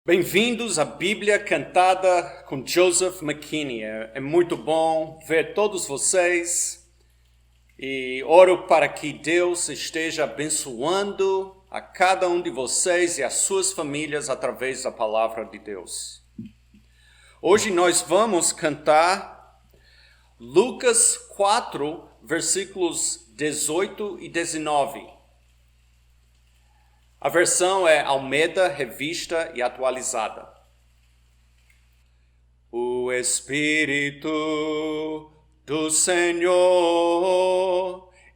Bem-vindos à Bíblia Cantada com Joseph McKinney. É muito bom ver todos vocês e oro para que Deus esteja abençoando a cada um de vocês e as suas famílias através da palavra de Deus. Hoje nós vamos cantar Lucas 4, versículos 18 e 19. A versão é Almeida, Revista e Atualizada. O Espírito do Senhor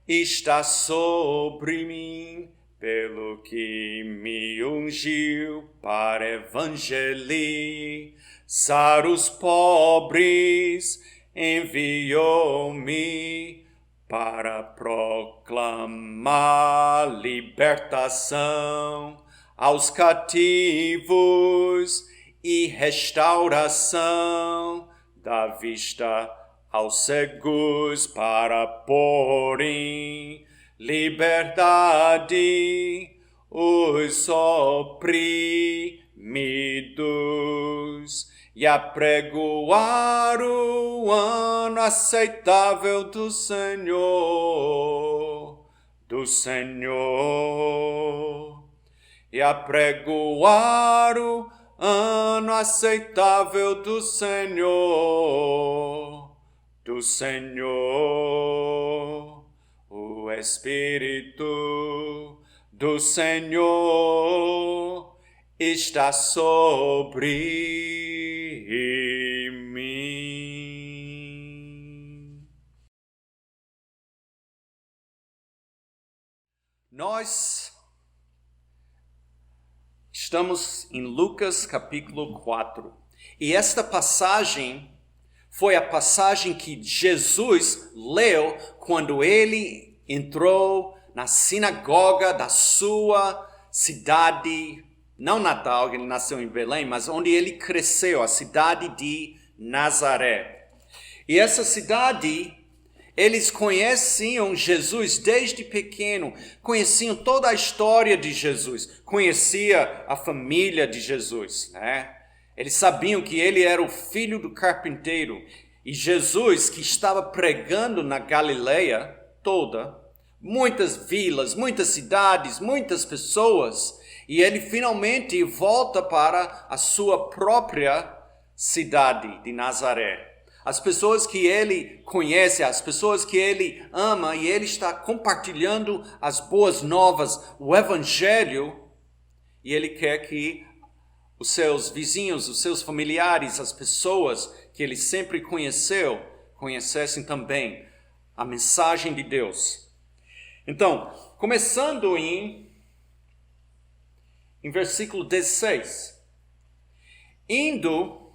está sobre mim, pelo que me ungiu para evangelizar os pobres, enviou-me para proclamar libertação aos cativos e restauração da vista aos cegos, para pôr em liberdade os oprimidos e apregoar o ano aceitável do Senhor, e apregoar o ano aceitável do Senhor, o Espírito do Senhor está sobre mim. Nós estamos em Lucas capítulo 4. E esta passagem foi a passagem que Jesus leu quando ele entrou na sinagoga da sua cidade, não natal, ele nasceu em Belém, mas onde ele cresceu, a cidade de Nazaré. E essa cidade, eles conheciam Jesus desde pequeno, conheciam toda a história de Jesus, conhecia a família de Jesus, né? Eles sabiam que ele era o filho do carpinteiro. E Jesus, que estava pregando na Galileia toda, muitas vilas, muitas cidades, muitas pessoas, e ele finalmente volta para a sua própria cidade de Nazaré. As pessoas que ele conhece, as pessoas que ele ama, e ele está compartilhando as boas novas, o evangelho, e ele quer que os seus vizinhos, os seus familiares, as pessoas que ele sempre conheceu, conhecessem também a mensagem de Deus. Então, começando em versículo 16. Indo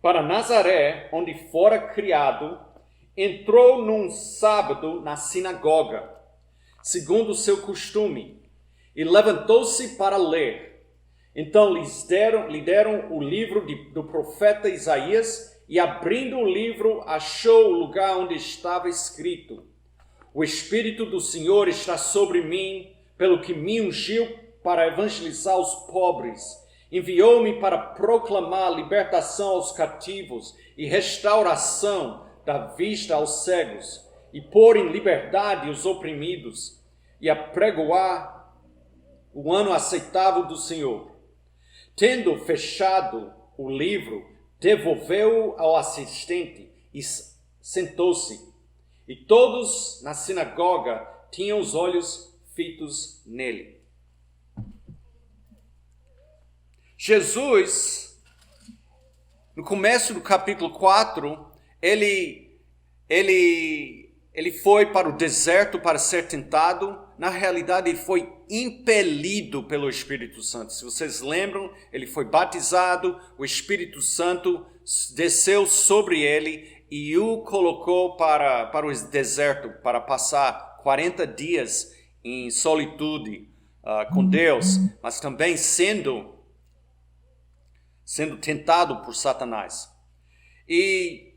para Nazaré, onde fora criado, entrou num sábado na sinagoga, segundo o seu costume, e levantou-se para ler. Então lhe deram o livro do profeta Isaías, e abrindo o livro, achou o lugar onde estava escrito: O Espírito do Senhor está sobre mim, pelo que me ungiu para evangelizar os pobres. Enviou-me para proclamar libertação aos cativos e restauração da vista aos cegos, e pôr em liberdade os oprimidos, e apregoar o ano aceitável do Senhor. Tendo fechado o livro, devolveu-o ao assistente e sentou-se. E todos na sinagoga tinham os olhos fitos nele. Jesus, no começo do capítulo 4, ele foi para o deserto para ser tentado. Na realidade, ele foi impelido pelo Espírito Santo. Se vocês lembram, ele foi batizado, o Espírito Santo desceu sobre ele e o colocou para o deserto, para passar 40 dias em solitude com Deus, mas também sendo tentado por Satanás. E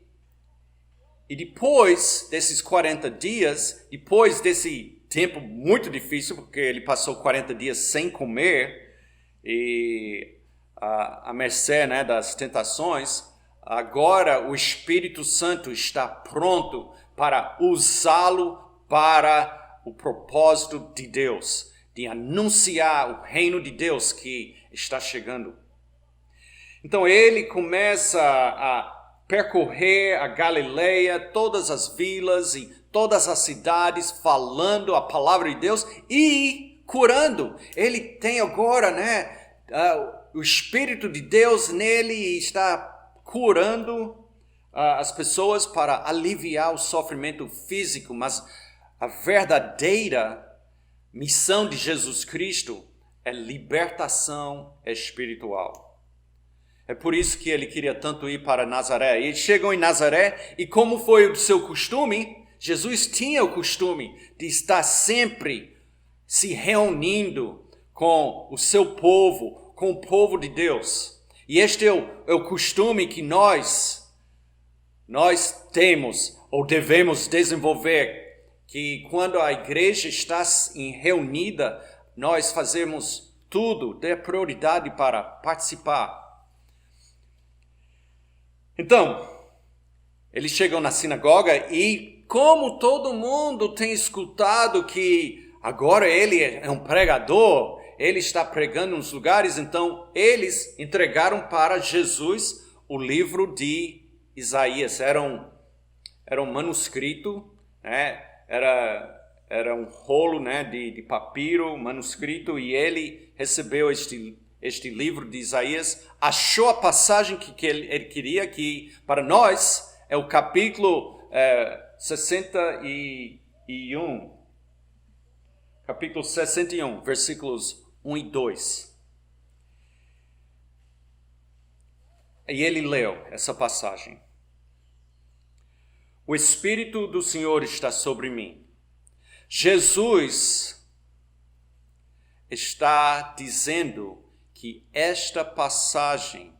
depois desses 40 dias, depois desse tempo muito difícil, porque ele passou 40 dias sem comer, e à mercê, né, das tentações, agora o Espírito Santo está pronto para usá-lo para o propósito de Deus, de anunciar o reino de Deus que está chegando. Então ele começa a percorrer a Galileia, todas as vilas e todas as cidades, falando a palavra de Deus e curando. Ele tem agora, né, o Espírito de Deus nele e está curando as pessoas para aliviar o sofrimento físico, mas a verdadeira missão de Jesus Cristo é libertação espiritual. É por isso que ele queria tanto ir para Nazaré. E eles chegam em Nazaré e, como foi o seu costume, Jesus tinha o costume de estar sempre se reunindo com o seu povo, com o povo de Deus. E este é o costume que nós temos ou devemos desenvolver, que quando a igreja está reunida, nós fazemos tudo, dê prioridade para participar. Então, eles chegam na sinagoga e, como todo mundo tem escutado que agora ele é um pregador, ele está pregando nos lugares, então eles entregaram para Jesus o livro de Isaías. Era um manuscrito, né? Era um rolo, né, de papiro, manuscrito, e ele recebeu este livro de Isaías, achou a passagem que ele queria, que para nós é o capítulo 61. Capítulo 61, versículos 1 e 2. E ele leu essa passagem. O Espírito do Senhor está sobre mim. Jesus está dizendo que esta passagem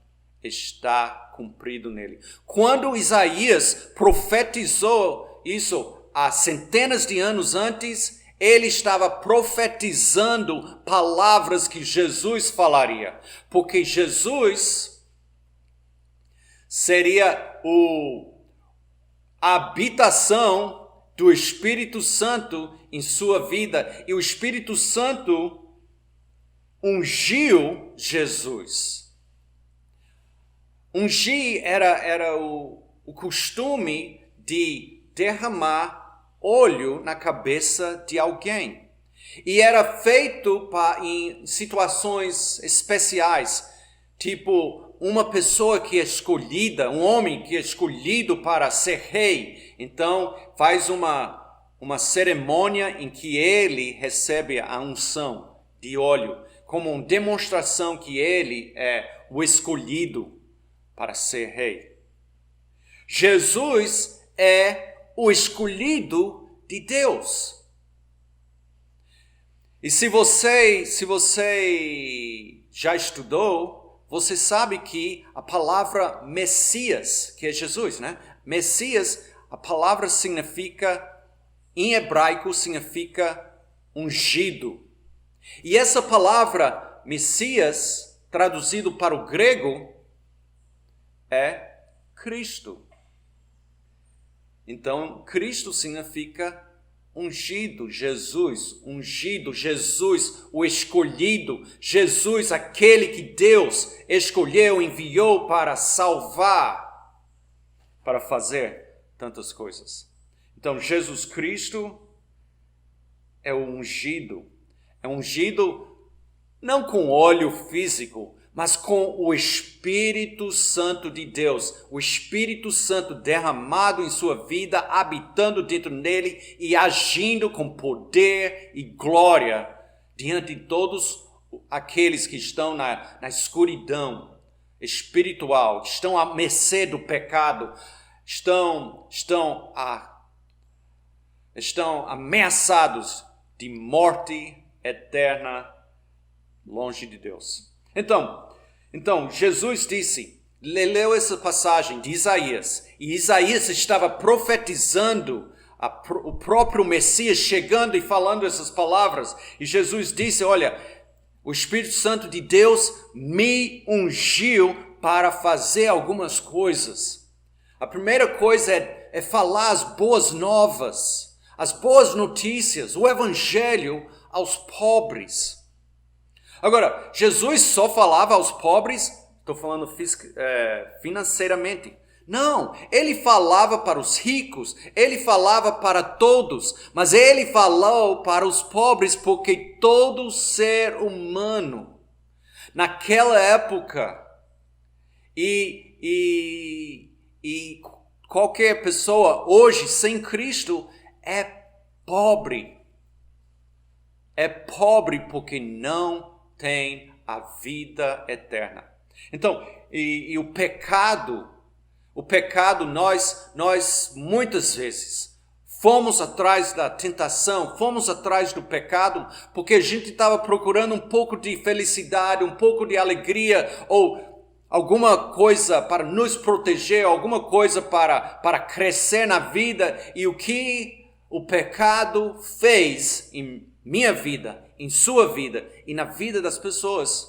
está cumprido nele. Quando Isaías profetizou isso há centenas de anos antes, ele estava profetizando palavras que Jesus falaria, porque Jesus seria a habitação do Espírito Santo em sua vida, e o Espírito Santo ungiu Jesus. Ungir era o costume de derramar óleo na cabeça de alguém. E era feito em situações especiais, tipo uma pessoa que é escolhida, um homem que é escolhido para ser rei. Então faz uma cerimônia em que ele recebe a unção de óleo, como uma demonstração que ele é o escolhido para ser rei. Jesus é o escolhido de Deus. E se você já estudou, você sabe que a palavra Messias, que é Jesus, né? Messias, a palavra significa, em hebraico, significa ungido. E essa palavra Messias, traduzido para o grego, é Cristo. Então, Cristo significa ungido, Jesus, o escolhido, Jesus, aquele que Deus escolheu, enviou para salvar, para fazer tantas coisas. Então, Jesus Cristo é o ungido. É ungido não com óleo físico, mas com o Espírito Santo de Deus. O Espírito Santo derramado em sua vida, habitando dentro dele e agindo com poder e glória diante de todos aqueles que estão na escuridão espiritual, que estão à mercê do pecado, estão ameaçados de morte eterna longe de Deus. Então Jesus disse, leu essa passagem de Isaías, e Isaías estava profetizando o próprio Messias chegando e falando essas palavras, e Jesus disse, olha, O Espírito Santo de Deus me ungiu para fazer algumas coisas. A primeira coisa é falar as boas novas, as boas notícias, o evangelho aos pobres. Agora, Jesus só falava aos pobres, estou falando financeiramente. Não, ele falava para os ricos, ele falava para todos, mas ele falou para os pobres porque todo ser humano, naquela época, e qualquer pessoa hoje sem Cristo é pobre. É pobre porque não tem a vida eterna. Então, e o pecado, nós muitas vezes fomos atrás da tentação, fomos atrás do pecado, porque a gente estava procurando um pouco de felicidade, um pouco de alegria, ou alguma coisa para nos proteger, alguma coisa para crescer na vida. E o que o pecado fez em minha vida, em sua vida e na vida das pessoas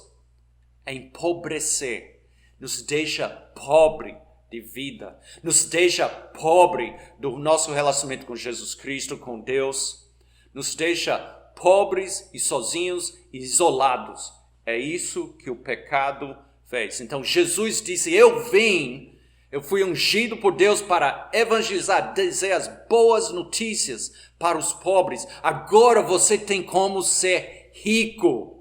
é empobrecer, nos deixa pobre de vida, nos deixa pobre do nosso relacionamento com Jesus Cristo, com Deus, nos deixa pobres e sozinhos e isolados. É isso que o pecado fez. Então Jesus disse, eu fui ungido por Deus para evangelizar, dizer as boas notícias para os pobres. Agora você tem como ser rico.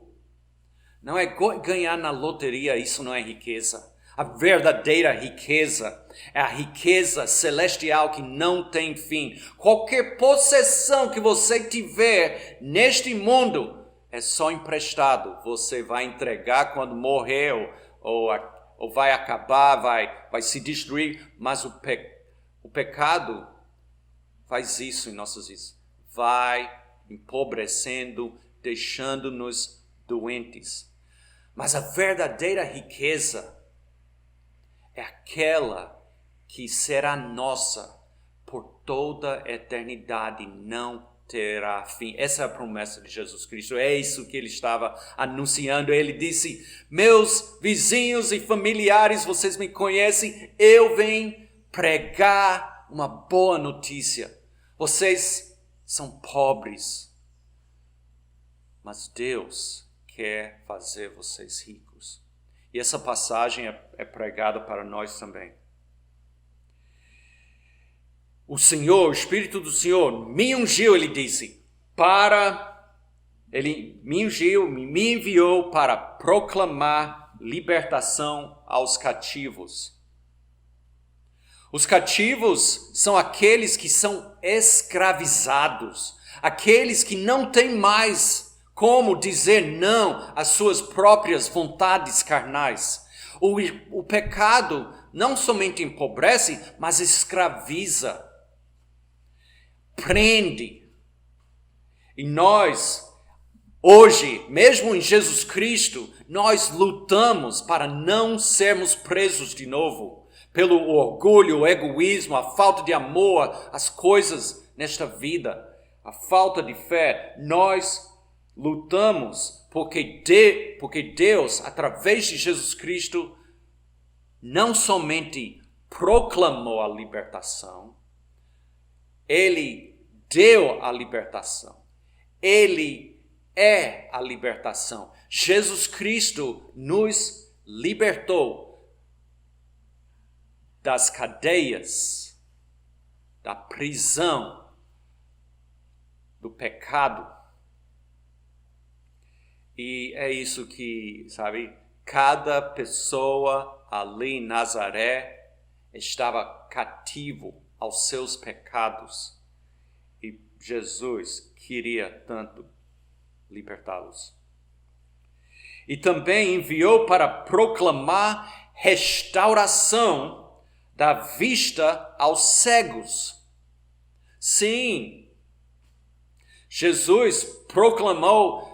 Não é ganhar na loteria, isso não é riqueza. A verdadeira riqueza é a riqueza celestial que não tem fim. Qualquer possessão que você tiver neste mundo é só emprestado. Você vai entregar quando morrer ou vai acabar, vai se destruir. Mas o pecado faz isso em nossas vidas. Vai empobrecendo, deixando-nos doentes. Mas a verdadeira riqueza é aquela que será nossa por toda a eternidade, não terá fim. Essa é a promessa de Jesus Cristo. É isso que ele estava anunciando. Ele disse, meus vizinhos e familiares, vocês me conhecem, eu venho pregar uma boa notícia. Vocês são pobres, mas Deus quer fazer vocês ricos. E essa passagem é pregada para nós também. O Senhor, o Espírito do Senhor, me ungiu, ele disse, ele me ungiu, me enviou para proclamar libertação aos cativos. Os cativos são aqueles que são escravizados, aqueles que não têm mais como dizer não às suas próprias vontades carnais. O pecado não somente empobrece, mas escraviza, prende. E nós, hoje, mesmo em Jesus Cristo, nós lutamos para não sermos presos de novo pelo orgulho, o egoísmo, a falta de amor, as coisas nesta vida, a falta de fé. Nós lutamos porque Deus, através de Jesus Cristo, não somente proclamou a libertação, Ele deu a libertação. Ele é a libertação. Jesus Cristo nos libertou das cadeias, da prisão, do pecado. E é isso que, cada pessoa ali em Nazaré estava cativo aos seus pecados. E Jesus queria tanto libertá-los. E também enviou para proclamar restauração da vista aos cegos. Sim, Jesus proclamou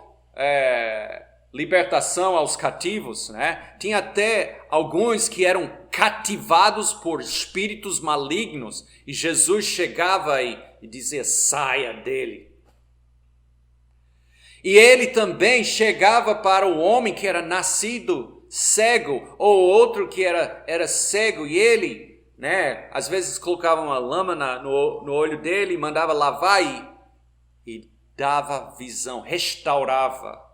libertação aos cativos, né? Tinha até alguns que eram cativados por espíritos malignos e Jesus chegava e dizia, saia dele. E ele também chegava para o homem que era nascido cego, ou outro que era cego, e ele, né, às vezes colocava uma lama no olho dele, mandava lavar e dava visão, restaurava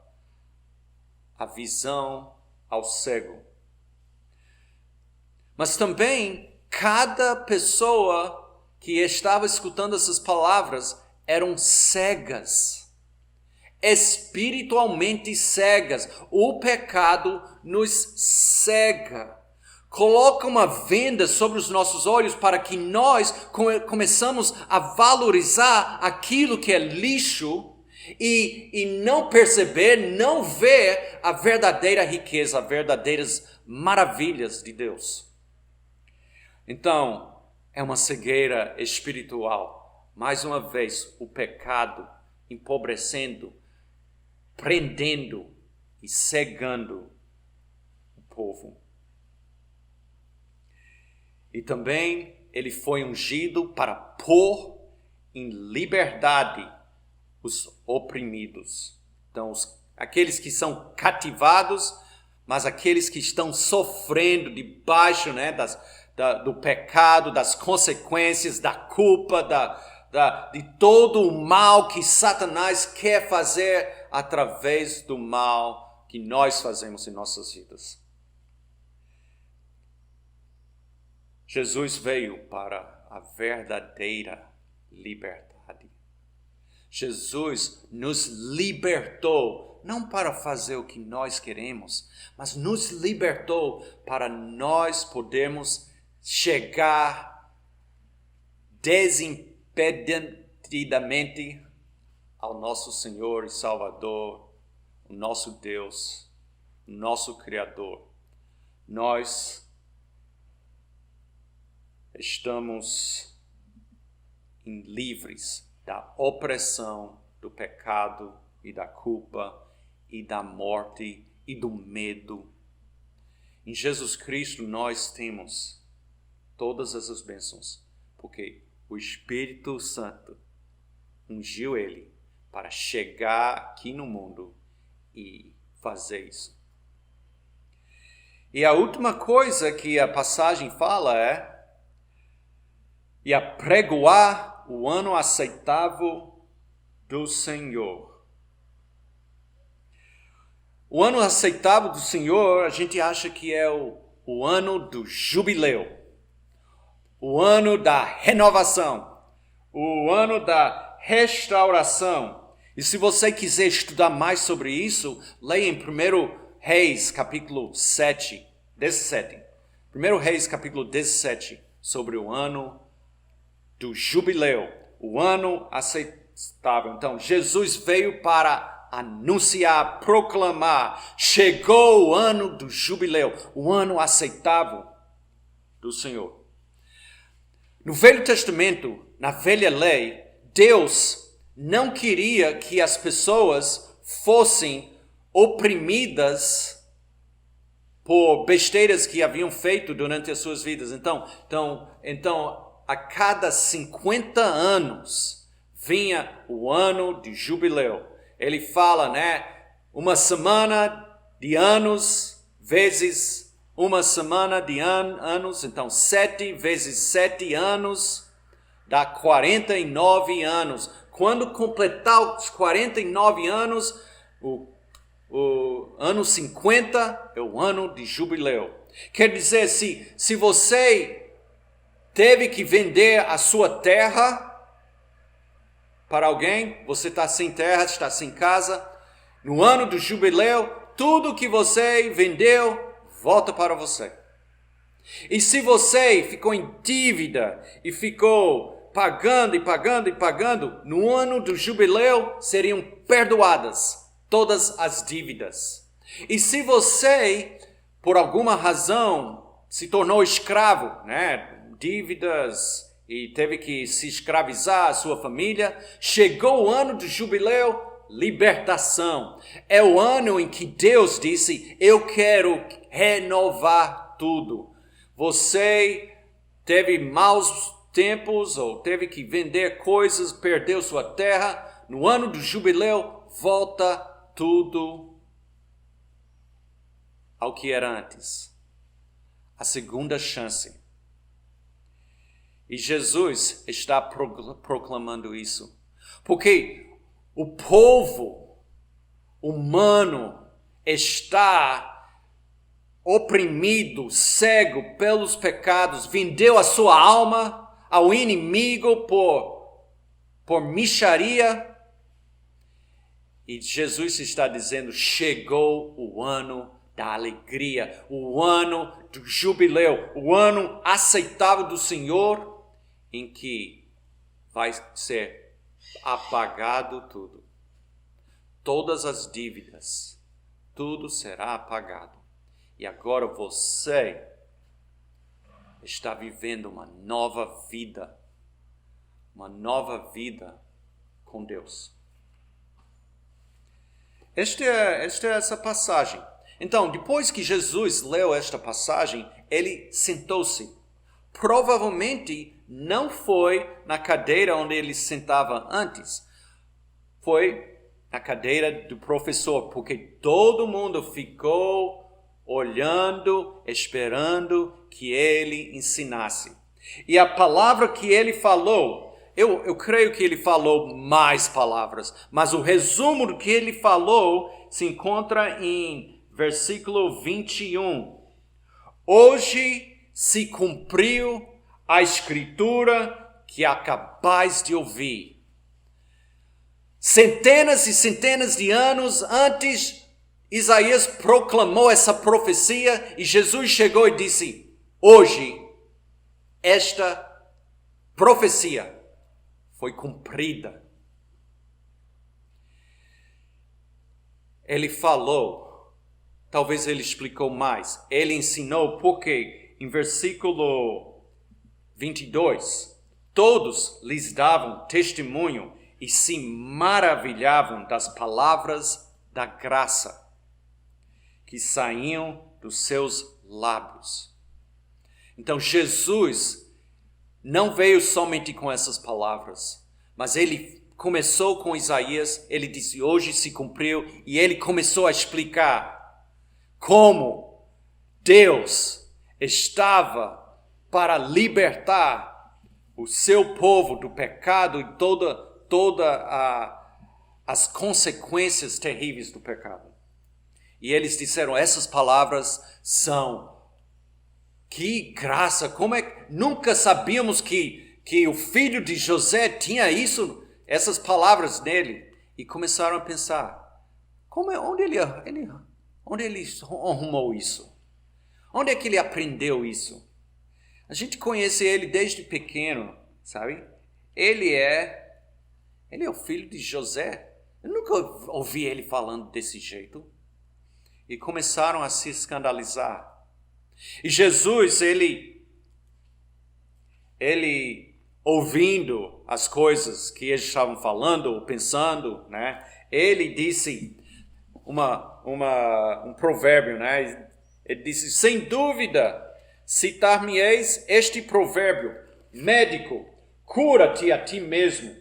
a visão ao cego. Mas também, cada pessoa que estava escutando essas palavras eram cegas, espiritualmente cegas. O pecado nos cega. Coloca uma venda sobre os nossos olhos para que nós começamos a valorizar aquilo que é lixo e não perceber, não ver a verdadeira riqueza, as verdadeiras maravilhas de Deus. Então, é uma cegueira espiritual. Mais uma vez, o pecado empobrecendo, prendendo e cegando o povo. E também ele foi ungido para pôr em liberdade os oprimidos. Então, aqueles que são cativados, mas aqueles que estão sofrendo debaixo, né, do pecado, das consequências, da culpa, de todo o mal que Satanás quer fazer através do mal que nós fazemos em nossas vidas. Jesus veio para a verdadeira liberdade. Jesus nos libertou, não para fazer o que nós queremos, mas nos libertou para nós podermos chegar desimpedidamente ao nosso Senhor e Salvador, o nosso Deus, o nosso Criador. Nós estamos livres da opressão, do pecado e da culpa e da morte e do medo. Em Jesus Cristo nós temos todas essas bênçãos, porque o Espírito Santo ungiu ele para chegar aqui no mundo e fazer isso. E a última coisa que a passagem fala é e apregoar o ano aceitável do Senhor. O ano aceitável do Senhor, a gente acha que é o ano do jubileu, o ano da renovação, o ano da restauração. E se você quiser estudar mais sobre isso, leia em 1 Reis, capítulo 17. 1 Reis, capítulo 17, sobre o ano do jubileu, o ano aceitável. Então, Jesus veio para anunciar, proclamar, chegou o ano do jubileu, o ano aceitável do Senhor. No Velho Testamento, na velha lei, Deus não queria que as pessoas fossem oprimidas por besteiras que haviam feito durante as suas vidas. Então, a cada 50 anos vinha o ano de jubileu. Ele fala, né? Uma semana de anos vezes uma semana de anos. Então, 7 vezes 7 anos dá 49 anos. Quando completar os 49 anos, o ano 50 é o ano de jubileu. Quer dizer, se você teve que vender a sua terra para alguém, você está sem terra, está sem casa, no ano do jubileu, tudo que você vendeu volta para você. E se você ficou em dívida e ficou pagando, no ano do jubileu seriam perdoadas todas as dívidas. E se você, por alguma razão, se tornou escravo, né? Dívidas e teve que se escravizar a sua família, chegou o ano do jubileu, libertação. É o ano em que Deus disse, eu quero renovar tudo. Você teve maus tempos ou teve que vender coisas, perdeu sua terra, no ano do jubileu, volta tudo ao que era antes. A segunda chance. E Jesus está proclamando isso. Porque o povo humano está oprimido, cego pelos pecados, vendeu a sua alma ao inimigo por mixaria. E Jesus está dizendo, chegou o ano da alegria, o ano do jubileu, o ano aceitável do Senhor, em que vai ser apagado tudo. Todas as dívidas, tudo será apagado. E agora você está vivendo uma nova vida com Deus. Esta é essa passagem. Então, depois que Jesus leu esta passagem, ele sentou-se. Provavelmente não foi na cadeira onde ele sentava antes. Foi na cadeira do professor, porque todo mundo ficou olhando, esperando que ele ensinasse. E a palavra que ele falou, eu creio que ele falou mais palavras, mas o resumo do que ele falou se encontra em versículo 21. Hoje se cumpriu a escritura que acabais de ouvir. Centenas e centenas de anos antes, Isaías proclamou essa profecia e Jesus chegou e disse, hoje, esta profecia foi cumprida. Ele falou, talvez ele explicou mais, ele ensinou porque em versículo 22, todos lhes davam testemunho e se maravilhavam das palavras da graça que saíam dos seus lábios. Então Jesus não veio somente com essas palavras, mas ele começou com Isaías, ele disse, hoje se cumpriu, e ele começou a explicar como Deus estava para libertar o seu povo do pecado e todas as consequências terríveis do pecado. E eles disseram, essas palavras são, que graça, como é que nunca sabíamos que o filho de José tinha essas palavras nele. E começaram a pensar, onde ele arrumou isso? Onde é que ele aprendeu isso? A gente conhece ele desde pequeno, sabe? Ele é o filho de José. Eu nunca ouvi ele falando desse jeito. E começaram a se escandalizar. E Jesus, ele ouvindo as coisas que eles estavam falando ou pensando, né? Ele disse um provérbio, né? Ele disse, sem dúvida, citar-me-eis este provérbio, médico, cura-te a ti mesmo.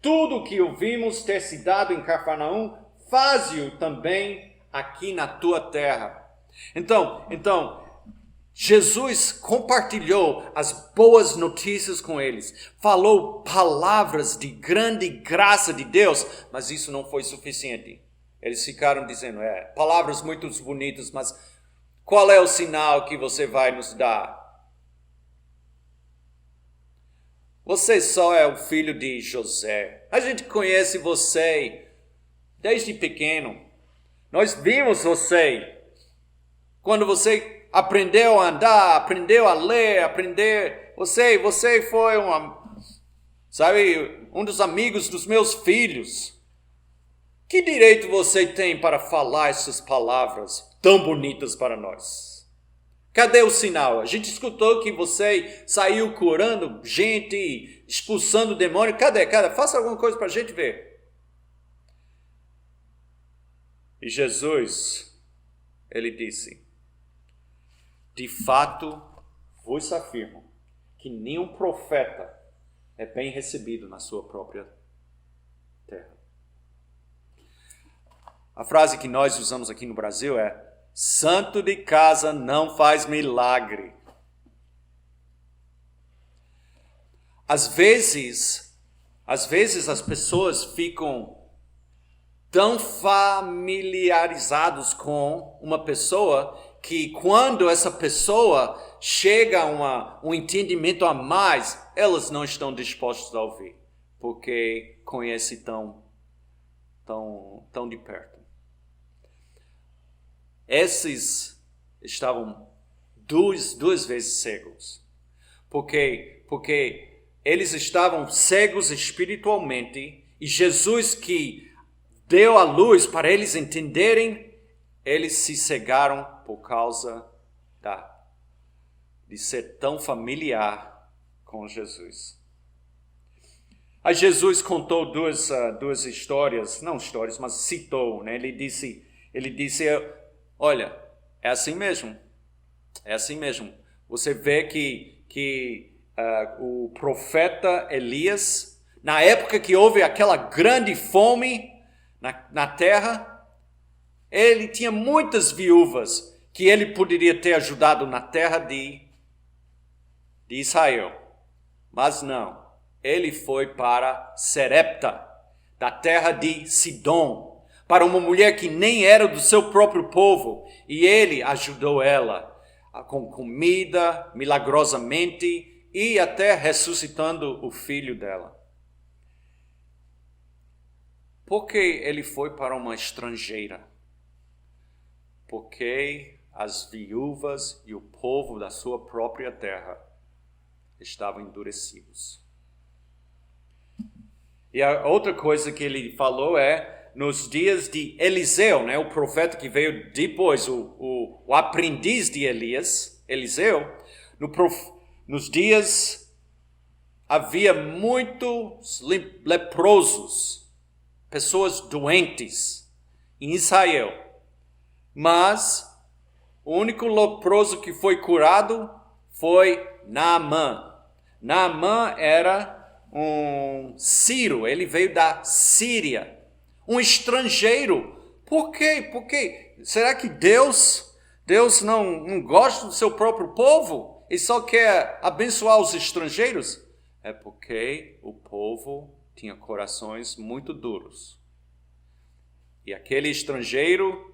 Tudo o que ouvimos ter se dado em Cafarnaum, faze-o também aqui na tua terra. Então, Jesus compartilhou as boas notícias com eles, falou palavras de grande graça de Deus, mas isso não foi suficiente. Eles ficaram dizendo, palavras muito bonitas, mas qual é o sinal que você vai nos dar? Você só é o filho de José. A gente conhece você desde pequeno. Nós vimos você quando você aprendeu a andar, aprendeu a ler, você foi um dos amigos dos meus filhos. Que direito você tem para falar essas palavras tão bonitas para nós? Cadê o sinal? A gente escutou que você saiu curando gente, expulsando demônio. Cadê? Faça alguma coisa para a gente ver. E Jesus, ele disse, de fato, vos afirmo que nenhum profeta é bem recebido na sua própria terra. A frase que nós usamos aqui no Brasil é: santo de casa não faz milagre. Às vezes as pessoas ficam tão familiarizados com uma pessoa que quando essa pessoa chega a um entendimento a mais, elas não estão dispostas a ouvir, porque conhece tão de perto. Esses estavam duas vezes cegos, porque eles estavam cegos espiritualmente, e Jesus que deu a luz para eles entenderem, eles se cegaram por causa de ser tão familiar com Jesus. Aí Jesus contou duas histórias, não histórias, mas citou, né? Ele disse, olha, é assim mesmo. Você vê que o profeta Elias, na época que houve aquela grande fome na terra, ele tinha muitas viúvas que ele poderia ter ajudado na terra de Israel. Mas não. Ele foi para Serepta, da terra de Sidom, para uma mulher que nem era do seu próprio povo. E ele ajudou ela com comida, milagrosamente, e até ressuscitando o filho dela. Por que ele foi para uma estrangeira? Porque as viúvas e o povo da sua própria terra estavam endurecidos. E a outra coisa que ele falou é, nos dias de Eliseu, né, o profeta que veio depois, o aprendiz de Elias, Eliseu, nos dias havia muitos leprosos, pessoas doentes em Israel. Mas o único leproso que foi curado foi Naamã. Naamã era um sírio, ele veio da Síria, um estrangeiro. Por quê? Será que Deus não gosta do seu próprio povo e só quer abençoar os estrangeiros? É porque o povo tinha corações muito duros. E aquele estrangeiro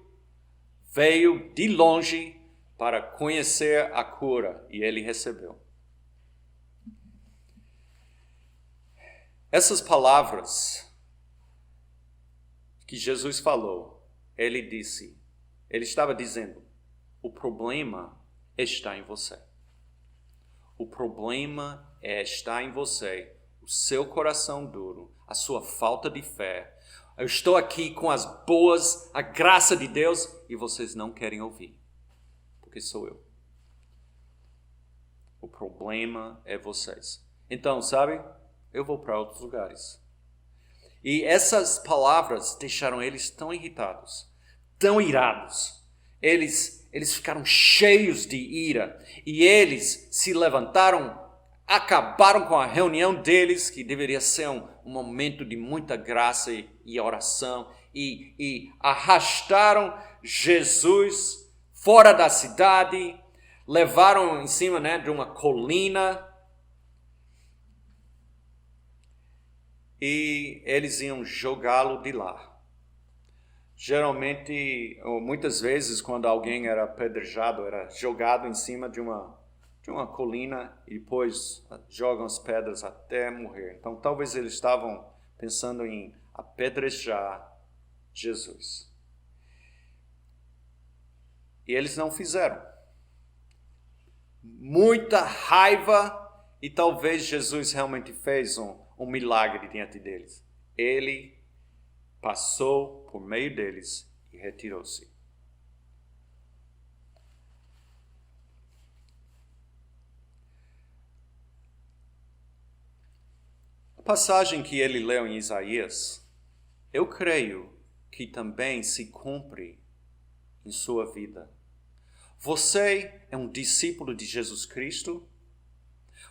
veio de longe para conhecer a cura e ele recebeu. Essas palavras que Jesus falou, ele estava dizendo, o problema está em você. O problema está em você, o seu coração duro, a sua falta de fé. Eu estou aqui com a graça de Deus e vocês não querem ouvir, porque sou eu. O problema é vocês. Então, sabe? Eu vou para outros lugares. E essas palavras deixaram eles tão irritados, tão irados. Eles ficaram cheios de ira. E eles se levantaram, acabaram com a reunião deles, que deveria ser um momento de muita graça e oração. E arrastaram Jesus fora da cidade, levaram em cima, né, de uma colina. E eles iam jogá-lo de lá. Geralmente, ou muitas vezes, quando alguém era apedrejado, era jogado em cima de uma colina e depois jogam as pedras até morrer. Então, talvez eles estavam pensando em apedrejar Jesus. E eles não fizeram. Muita raiva, e talvez Jesus realmente fez um milagre diante deles. Ele passou por meio deles e retirou-se. A passagem que ele leu em Isaías, eu creio que também se cumpre em sua vida. Você é um discípulo de Jesus Cristo?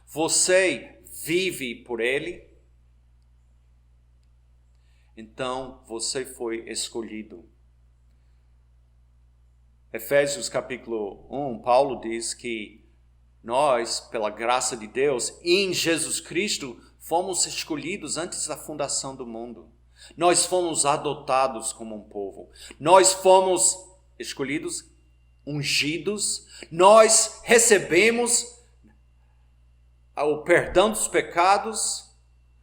Você vive por Ele? Então você foi escolhido Efésios capítulo 1, Paulo diz que nós, pela graça de Deus, em Jesus Cristo, fomos escolhidos antes da fundação do mundo. Nós fomos adotados como um povo. Nós fomos escolhidos, ungidos. Nós recebemos o perdão dos pecados.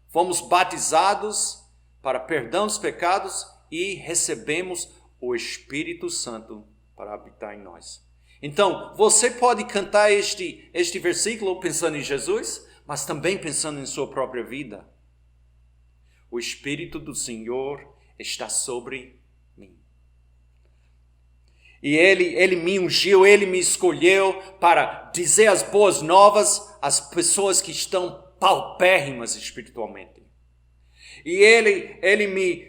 Fomos batizados para perdão dos pecados e recebemos o Espírito Santo para habitar em nós. Então, você pode cantar este versículo pensando em Jesus, mas também pensando em sua própria vida. O Espírito do Senhor está sobre mim. E Ele me ungiu, Ele me escolheu para dizer as boas novas às pessoas que estão paupérrimas espiritualmente. E Ele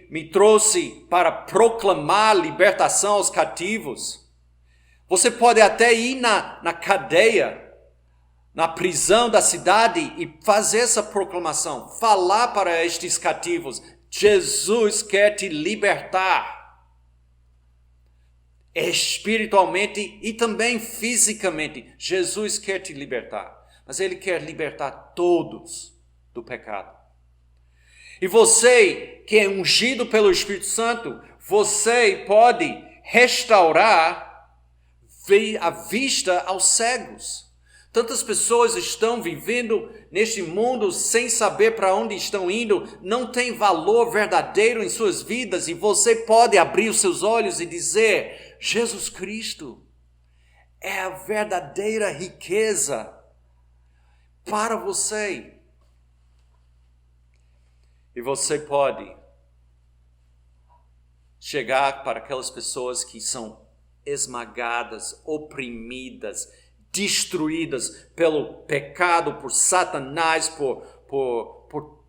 me trouxe para proclamar libertação aos cativos. Você pode até ir na cadeia, na prisão da cidade e fazer essa proclamação. Falar para estes cativos, Jesus quer te libertar. Espiritualmente e também fisicamente. Jesus quer te libertar. Mas Ele quer libertar todos do pecado. E você que é ungido pelo Espírito Santo, você pode restaurar a vista aos cegos. Tantas pessoas estão vivendo neste mundo sem saber para onde estão indo, não tem valor verdadeiro em suas vidas, e você pode abrir os seus olhos e dizer: Jesus Cristo é a verdadeira riqueza para você. E você pode chegar para aquelas pessoas que são esmagadas, oprimidas, destruídas pelo pecado, por Satanás, por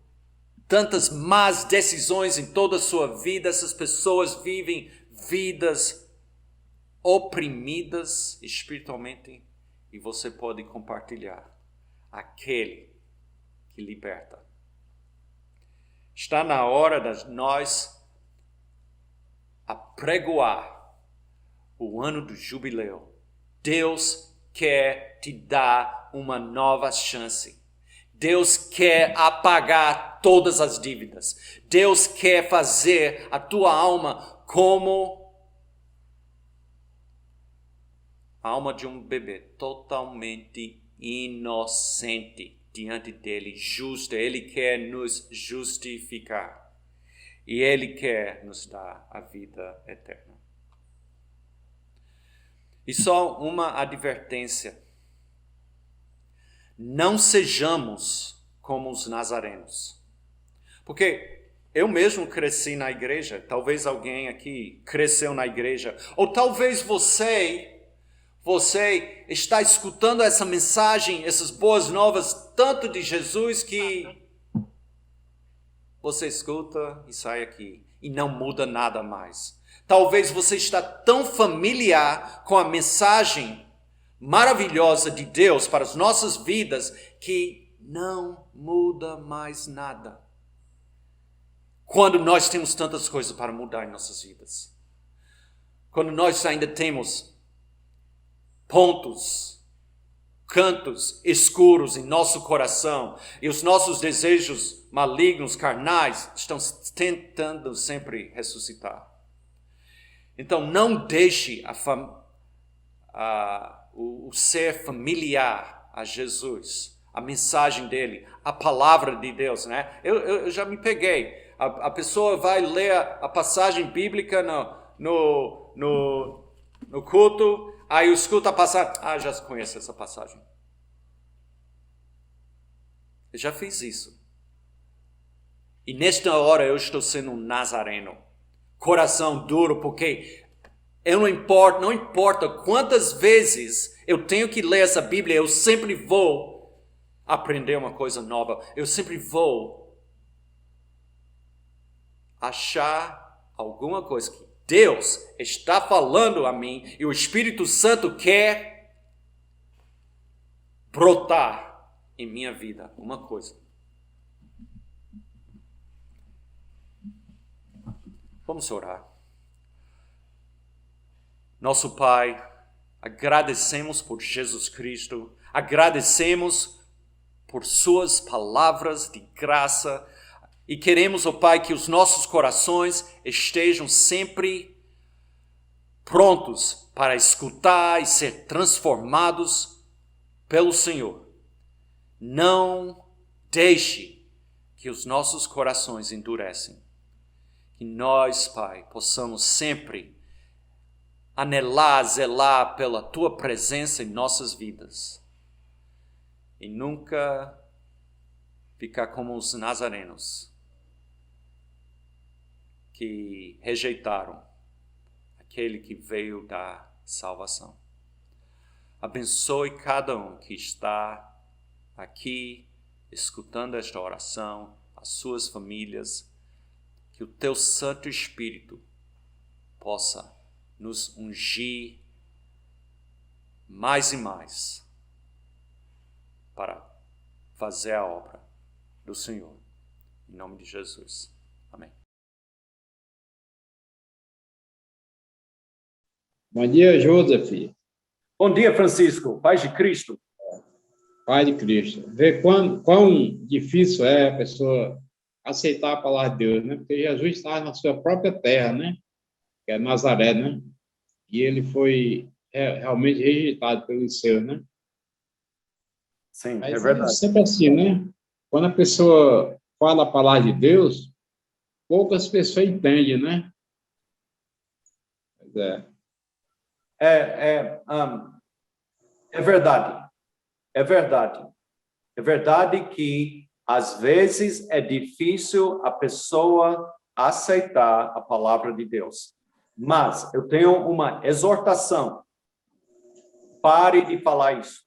tantas más decisões em toda a sua vida. Essas pessoas vivem vidas oprimidas espiritualmente, e você pode compartilhar aquele que liberta. Está na hora de nós apregoar o ano do jubileu. Deus quer te dar uma nova chance. Deus quer apagar todas as dívidas. Deus quer fazer a tua alma como a alma de um bebê, totalmente inocente diante dele, justa. Ele quer nos justificar. E Ele quer nos dar a vida eterna. E só uma advertência: não sejamos como os nazarenos. Porque eu mesmo cresci na igreja, talvez alguém aqui cresceu na igreja, ou talvez você está escutando essa mensagem, essas boas novas, tanto de Jesus, que você escuta e sai aqui e não muda nada mais. Talvez você está tão familiar com a mensagem maravilhosa de Deus para as nossas vidas que não muda mais nada. Quando nós temos tantas coisas para mudar em nossas vidas. Quando nós ainda temos pontos, cantos escuros em nosso coração e os nossos desejos malignos, carnais, estão tentando sempre ressuscitar. Então, não deixe o ser familiar a Jesus, a mensagem dele, a palavra de Deus, né? Eu já me peguei. A pessoa vai ler a passagem bíblica no culto, aí eu escuto a passagem. Já conheço essa passagem. Eu já fiz isso. E nesta hora eu estou sendo um nazareno. Coração duro, porque não importa quantas vezes eu tenho que ler essa Bíblia, eu sempre vou aprender uma coisa nova. Eu sempre vou achar alguma coisa que Deus está falando a mim e o Espírito Santo quer brotar em minha vida uma coisa. Vamos orar. Nosso Pai, Agradecemos por Jesus Cristo. Agradecemos por suas palavras de graça. E queremos, ó Pai, que os nossos corações estejam sempre prontos para escutar e ser transformados pelo Senhor. Não deixe que os nossos corações endurecem. Que nós, Pai, possamos sempre anelar, zelar pela Tua presença em nossas vidas. E nunca ficar como os nazarenos que rejeitaram aquele que veio dar salvação. Abençoe cada um que está aqui escutando esta oração, as suas famílias, que o Teu Santo Espírito possa nos ungir mais e mais para fazer a obra do Senhor. Em nome de Jesus. Amém. Bom dia, Joseph. Bom dia, Francisco. Paz de Cristo. Pai de Cristo. Vê quão difícil é a pessoa aceitar a palavra de Deus, né? Porque Jesus estava na sua própria terra, né? Que é Nazaré, né? E ele foi realmente rejeitado pelos seus, né? Sim, Mas é verdade. é sempre assim, né? Quando a pessoa fala a palavra de Deus, poucas pessoas entendem, né? Pois é. É verdade. É verdade. É verdade que, às vezes, é difícil a pessoa aceitar a palavra de Deus. Mas eu tenho uma exortação. Pare de falar isso.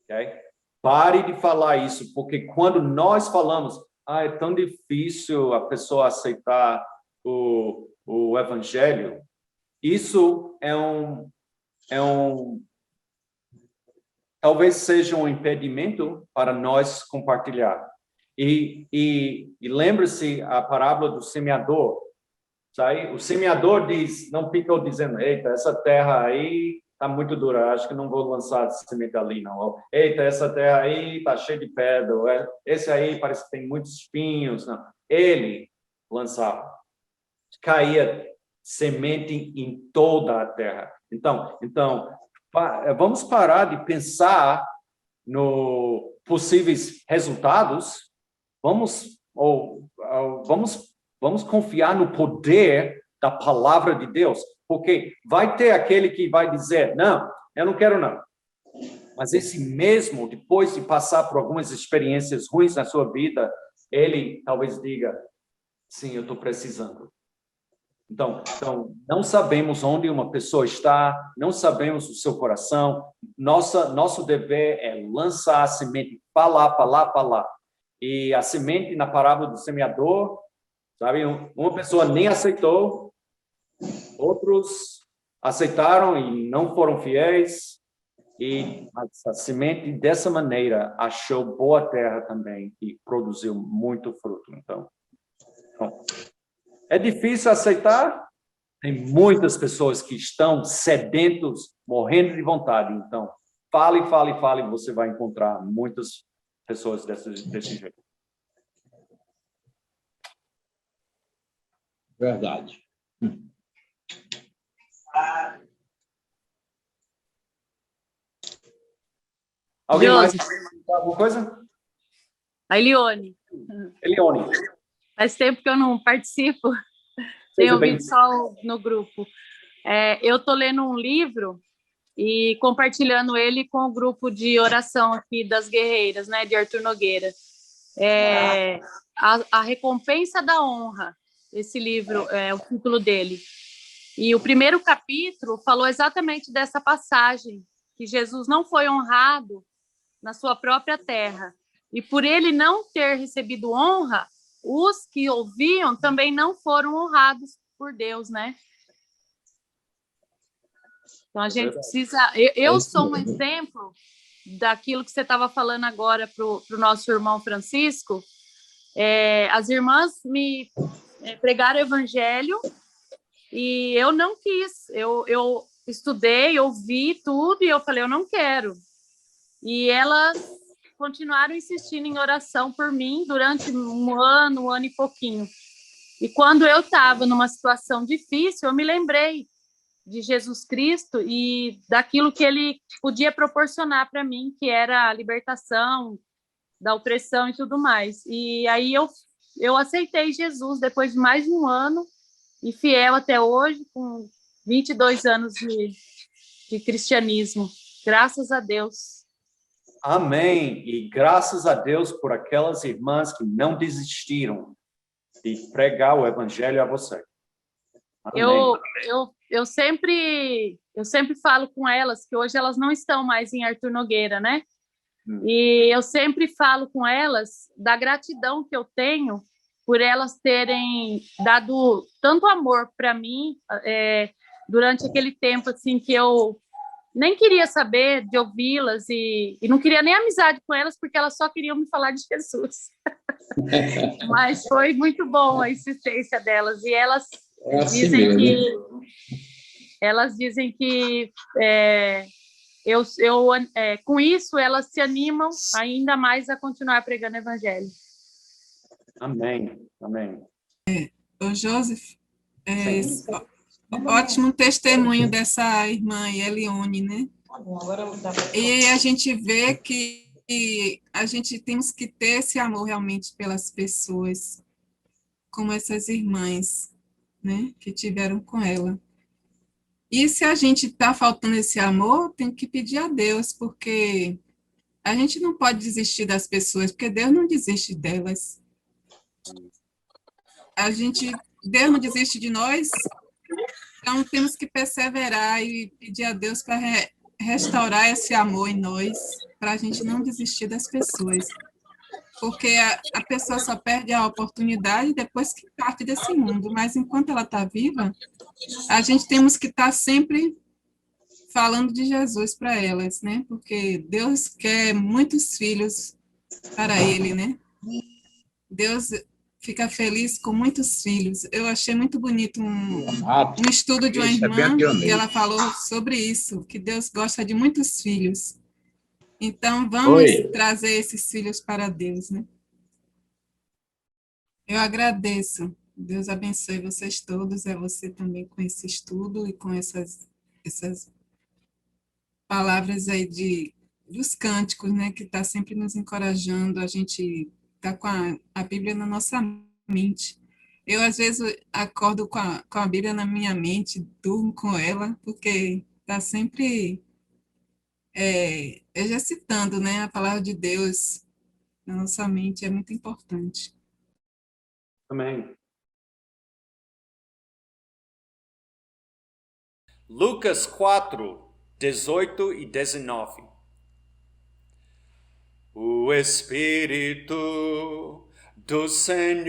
Ok? Pare de falar isso, porque quando nós falamos, é tão difícil a pessoa aceitar o evangelho, isso talvez seja um impedimento para nós compartilhar. E lembre-se a parábola do semeador. Sabe? O semeador diz, não fica dizendo, eita, essa terra aí está muito dura, acho que não vou lançar semente ali, não. Ou, eita, essa terra aí está cheia de pedra, ou, esse aí parece que tem muitos espinhos. Não. Ele lançava. Caía semente em toda a terra. Então, vamos parar de pensar no possíveis resultados. Vamos confiar no poder da palavra de Deus, porque vai ter aquele que vai dizer, não, eu não quero não. Mas esse mesmo, depois de passar por algumas experiências ruins na sua vida, ele talvez diga, sim, eu estou precisando. Então, não sabemos onde uma pessoa está, não sabemos o seu coração. Nosso dever é lançar a semente, falar. E a semente na parábola do semeador, sabe? Uma pessoa nem aceitou, outros aceitaram e não foram fiéis. E a semente, dessa maneira, achou boa terra também e produziu muito fruto. Então, é difícil aceitar. Tem muitas pessoas que estão sedentos, morrendo de vontade. Então, fale, você vai encontrar muitas pessoas desse jeito. Verdade. Alguém mais quer perguntar alguma coisa? A Elione. Elione. Faz tempo que eu não participo. Tenho ouvido só no grupo. Eu estou lendo um livro e compartilhando ele com o grupo de oração aqui das guerreiras, né, de Arthur Nogueira. A Recompensa da Honra, esse livro é o título dele. E o primeiro capítulo falou exatamente dessa passagem, que Jesus não foi honrado na sua própria terra. E por ele não ter recebido honra, os que ouviam também não foram honrados por Deus, né? Então a gente precisa... Eu sou um exemplo daquilo que você estava falando agora para o nosso irmão Francisco. As irmãs me pregaram o evangelho e eu não quis. Eu estudei, ouvi tudo, e eu falei, eu não quero. E elas continuaram insistindo em oração por mim durante um ano e pouquinho. E quando eu estava numa situação difícil, eu me lembrei de Jesus Cristo e daquilo que ele podia proporcionar para mim, que era a libertação da opressão e tudo mais. E aí eu aceitei Jesus depois de mais de um ano, e fiel até hoje, com 22 anos de cristianismo. Graças a Deus. Amém. E graças a Deus por aquelas irmãs que não desistiram de pregar o evangelho a você. Amém. Eu sempre falo com elas que hoje elas não estão mais em Arthur Nogueira, né? E eu sempre falo com elas da gratidão que eu tenho por elas terem dado tanto amor para mim durante aquele tempo assim que eu nem queria saber de ouvi-las e não queria nem amizade com elas porque elas só queriam me falar de Jesus. Mas foi muito bom a insistência delas e elas dizem que com isso elas se animam ainda mais a continuar pregando o evangelho. Amém. Amém. Ô, Joseph, ótimo testemunho dessa irmã Elione, né? E a gente vê que a gente temos que ter esse amor realmente pelas pessoas, como essas irmãs, né, que tiveram com ela. E se a gente está faltando esse amor, tem que pedir a Deus, porque a gente não pode desistir das pessoas, porque Deus não desiste delas. Deus não desiste de nós, então temos que perseverar e pedir a Deus para restaurar esse amor em nós, para a gente não desistir das pessoas. Porque a pessoa só perde a oportunidade depois que parte desse mundo, mas enquanto ela está viva, a gente temos que estar sempre falando de Jesus para elas, né? Porque Deus quer muitos filhos para Ele, né? Deus fica feliz com muitos filhos. Eu achei muito bonito um estudo de uma irmã que ela falou sobre isso, que Deus gosta de muitos filhos. Então, vamos trazer esses filhos para Deus, né? Eu agradeço. Deus abençoe vocês todos, você também com esse estudo e com essas palavras aí dos cânticos, né, que está sempre nos encorajando, a gente está com a Bíblia na nossa mente. Eu, às vezes, acordo com a Bíblia na minha mente, durmo com ela, porque está sempre exercitando, né, a palavra de Deus na nossa mente, é muito importante. Amém. Lucas 4, 18 e 19. O Espírito do Senhor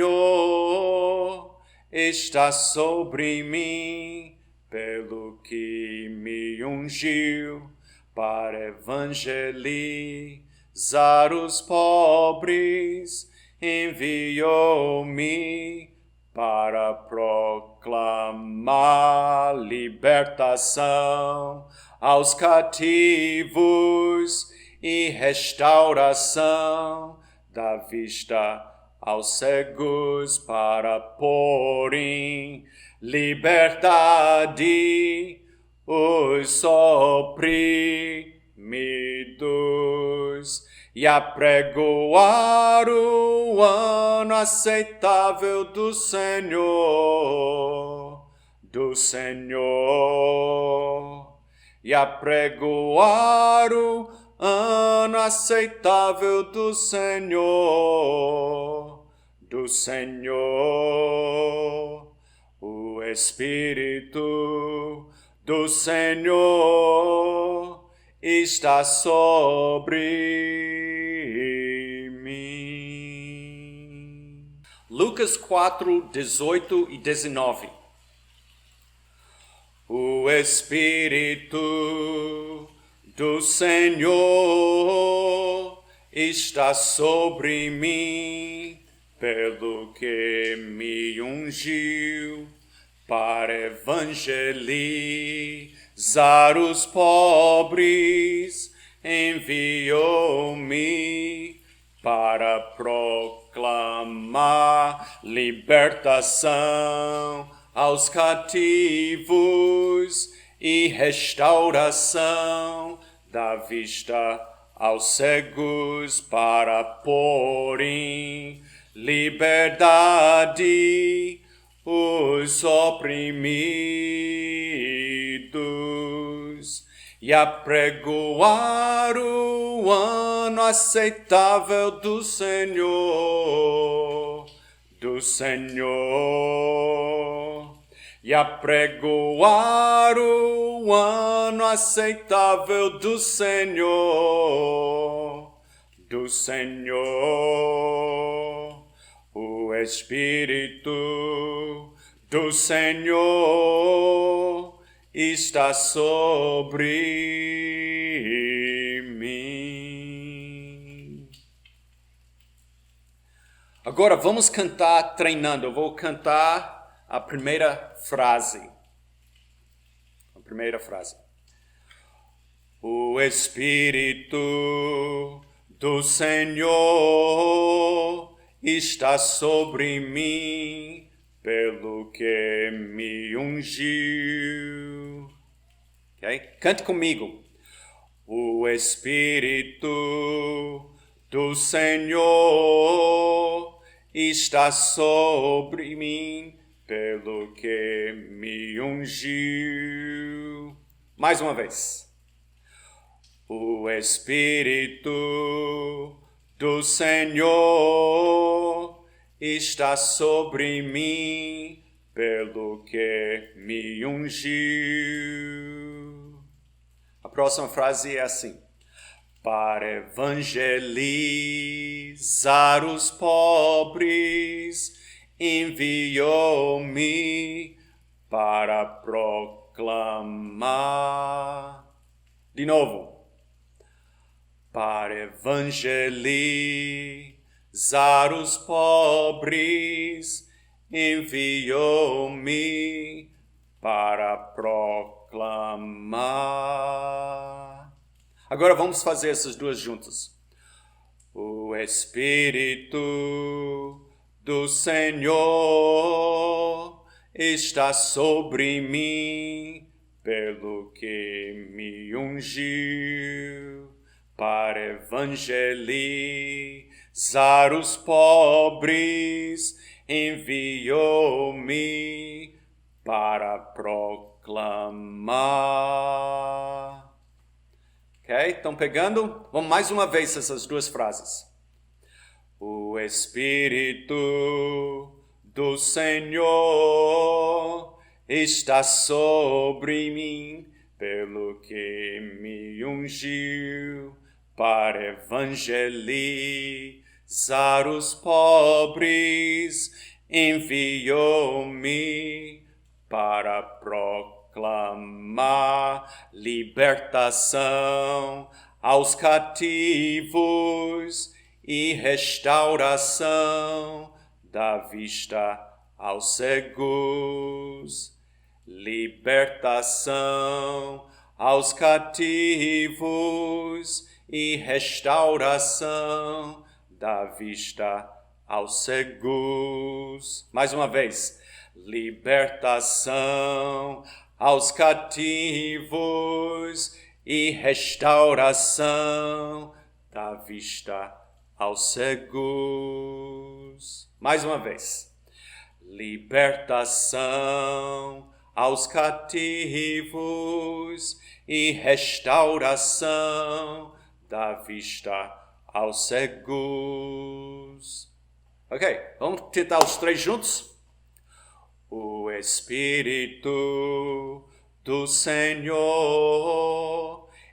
está sobre mim, pelo que me ungiu para evangelizar os pobres, enviou-me para proclamar libertação aos cativos e restauração da vista aos cegos, para pôr em liberdade os oprimidos e apregoar o ano aceitável do Senhor, e apregoar o ano aceitável do Senhor, o Espírito do Senhor está sobre mim. Lucas 4, 18 e 19. O Espírito do Senhor está sobre mim, pelo que me ungiu para evangelizar os pobres, enviou-me para proclamar libertação aos cativos e restauração da vista aos cegos, para pôr em liberdade os oprimidos e apregoar o ano aceitável do Senhor, e apregoar o ano aceitável do Senhor, o Espírito do Senhor está sobre mim. Agora vamos cantar treinando. Eu vou cantar a primeira frase. O Espírito do Senhor está sobre mim, pelo que me ungiu. Okay? Cante comigo. O Espírito do Senhor está sobre mim, pelo que me ungiu. Mais uma vez. O Espírito do Senhor está sobre mim, pelo que me ungiu. A próxima frase é assim: para evangelizar os pobres, enviou-me para proclamar. De novo. Para evangelizar os pobres, enviou-me para proclamar. Agora vamos fazer essas duas juntas. O Espírito do Senhor está sobre mim, pelo que me ungiu para evangelizar os pobres, enviou-me para proclamar. Ok? Estão pegando? Vamos mais uma vez essas duas frases. O Espírito do Senhor está sobre mim, pelo que me ungiu para evangelizar os pobres, enviou-me para proclamar libertação aos cativos e restauração da vista aos cegos. Libertação aos cativos e restauração da vista aos cegos. Mais uma vez. Libertação aos cativos e restauração da vista aos cegos. Mais uma vez. Libertação aos cativos e restauração da vista aos cegos. Ok, vamos tentar os três juntos? O Espírito do Senhor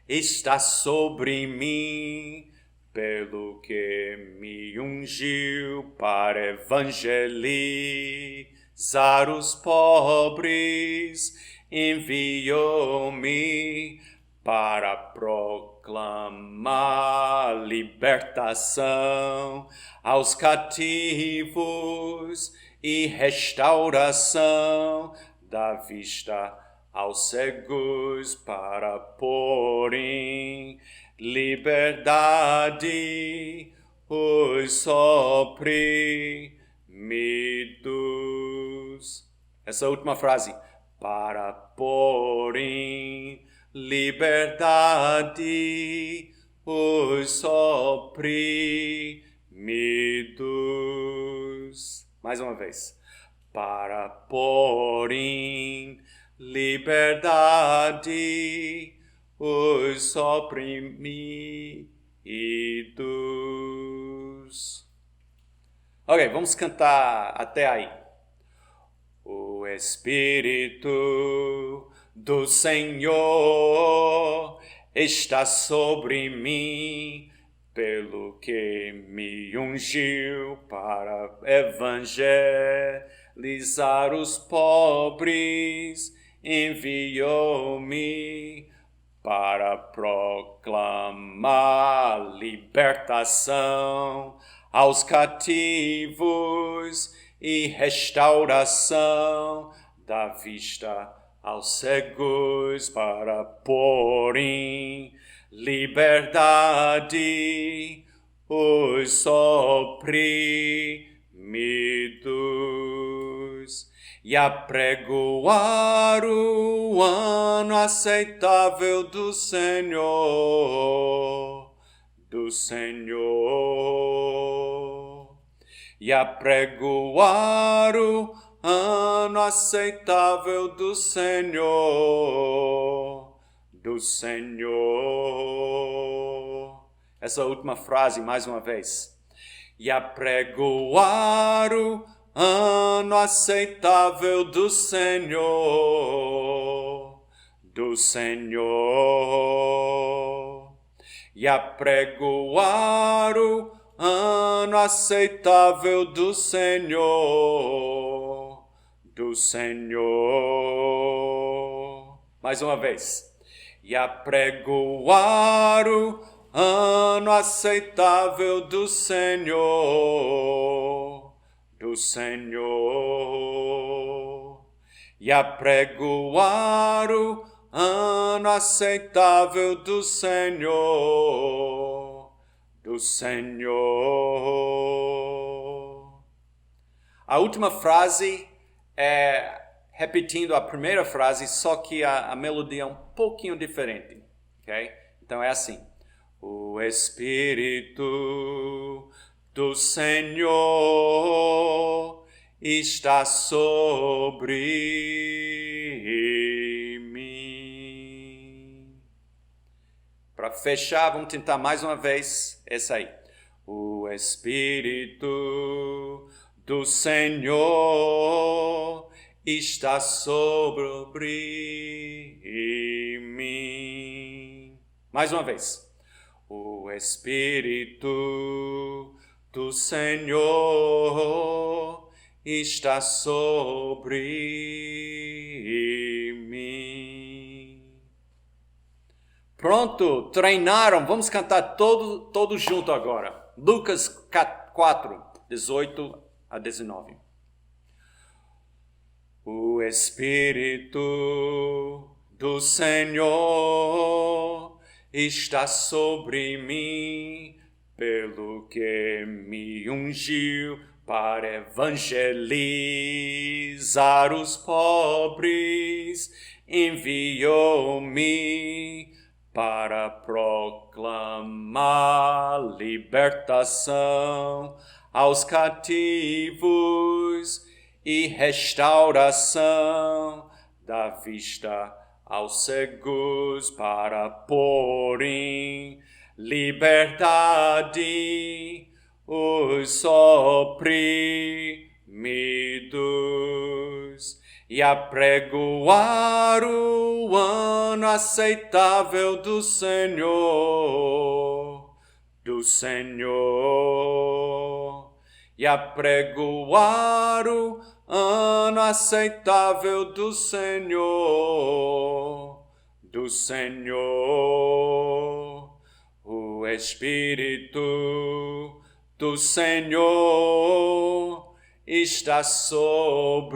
está sobre mim, pelo que me ungiu para evangelizar os pobres, enviou-me para proclamar libertação aos cativos e restauração da vista aos cegos para pôr em liberdade os oprimidos. Essa última frase, para pôr em liberdade os oprimidos. Mais uma vez. Para pôr em liberdade os oprimidos. Ok, vamos cantar até aí. O Espírito do Senhor está sobre mim, pelo que me ungiu para evangelizar os pobres, enviou-me para proclamar libertação aos cativos e restauração da vista aos cegos, para pôr em liberdade os oprimidos, e apregoar o ano aceitável do Senhor, e apregoar o ano aceitável do Senhor. Essa última frase, mais uma vez. E apregoar o ano aceitável do Senhor. E apregoar o ano aceitável do Senhor. Mais uma vez. E apregoar o ano aceitável do Senhor. E apregoar o ano aceitável do Senhor. A última frase é repetindo a primeira frase, só que a melodia é um pouquinho diferente, ok? Então é assim. O Espírito do Senhor está sobre mim. Para fechar, vamos tentar mais uma vez essa aí. O Espírito do Senhor está sobre mim. Mais uma vez. O Espírito do Senhor está sobre mim. Pronto, treinaram. Vamos cantar todos juntos agora. Lucas 4, 18 a 19. O Espírito do Senhor está sobre mim, pelo que me ungiu para evangelizar os pobres, enviou-me para proclamar libertação aos cativos e restauração da vista aos cegos, para pôr em liberdade os oprimidos, e apregoar o ano aceitável do Senhor, e apregoar o ano aceitável do Senhor, O Espírito do Senhor está sobre